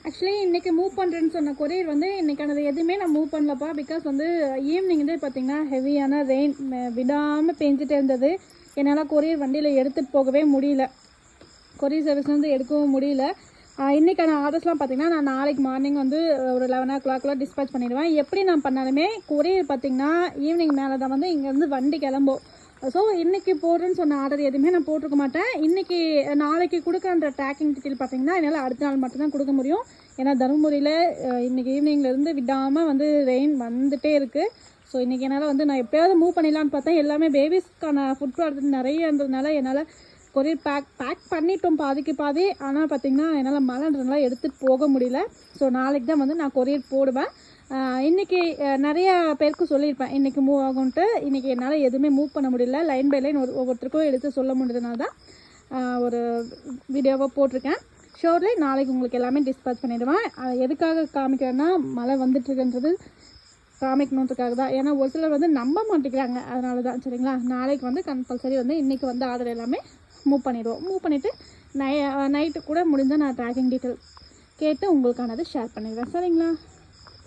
Actually இன்றைக்கி move பண்ணுறேன்னு சொன்ன கொரியர் வந்து இன்றைக்கானது எதுவுமே நான் மூவ் பண்ணலப்பா. பிகாஸ் வந்து ஈவினிங் வந்து பார்த்திங்கன்னா ஹெவியான ரெயின் விடாமல் பெஞ்சிட்டே இருந்தது. என்னால் கொரியர் வண்டியில் எடுத்துகிட்டு போகவே முடியல, கொரியர் சர்வீஸ் வந்து எடுக்கவும் முடியல. இன்றைக்கான ஆர்டர்ஸ்லாம் பார்த்திங்கன்னா நான் நாளைக்கு மார்னிங் வந்து ஒரு 11 o'clock டிஸ்பேச் பண்ணிடுவேன். எப்படி நான் பண்ணாலுமே கொரியர் பார்த்திங்கன்னா ஈவினிங் மேலே தான் வந்து இங்கேருந்து வண்டி கிளம்பும். ஸோ இன்றைக்கி போடுறேன்னு சொன்ன ஆர்டர் எதுவுமே நான் போட்டிருக்க மாட்டேன். இன்றைக்கி நாளைக்கு கொடுக்குற ட்ராக்கிங் டீட்டெயில் பார்த்திங்கன்னா என்னால் அடுத்த நாள் மட்டும்தான் கொடுக்க முடியும். ஏன்னா தருமபுரியில் இன்றைக்கி ஈவினிங்லேருந்து விடாமல் வந்து ரெயின் வந்துகிட்டே இருக்குது. ஸோ இன்றைக்கி என்னால் வந்து நான் எப்போயாவது மூவ் பண்ணிடலான்னு பார்த்தேன். எல்லாமே பேபிஸ்க்கான ஃபுட் ப்ராடக்ட் நிறைய இருந்ததுனால என்னால் கொரியர் பேக் பண்ணிட்டோம் பாதிக்கு பாதி. ஆனால் பார்த்திங்கன்னா என்னால் மழைன்றதுனால எடுத்துகிட்டு போக முடியல. ஸோ நாளைக்கு தான் வந்து நான் கொரியர் போடுவேன். இன்றைக்கி நிறையா பேருக்கு சொல்லியிருப்பேன் இன்றைக்கி மூவ் ஆகும்ன்ட்டு. இன்றைக்கி என்னால் எதுவுமே மூவ் பண்ண முடியல. லைன் பை லைன் ஒவ்வொருத்தருக்கும் எடுத்து சொல்ல முடியறதுனால தான் ஒரு வீடியோவாக போட்டிருக்கேன். ஷோர்லி நாளைக்கு உங்களுக்கு எல்லாமே டிஸ்பேச் பண்ணிவிடுவேன். எதுக்காக காமிக்கிறேன்னா மழை வந்துட்டுருக்குன்றது காமிக்கணுன்றதுக்காக தான். ஏன்னா ஒரு சிலர் வந்து நம்ப மாட்டேங்கிறாங்க, அதனால தான். சரிங்களா, நாளைக்கு வந்து கம்பல்சரி வந்து இன்றைக்கி வந்து ஆர்டர் எல்லாமே மூவ் பண்ணிவிடுவோம். மூவ் பண்ணிவிட்டு நைட்டு கூட முடிஞ்சால் நான் ட்ராக்கிங் டீட்டெயில் கேட்டு உங்களுக்கானது ஷேர் பண்ணிடுவேன். சரிங்களா.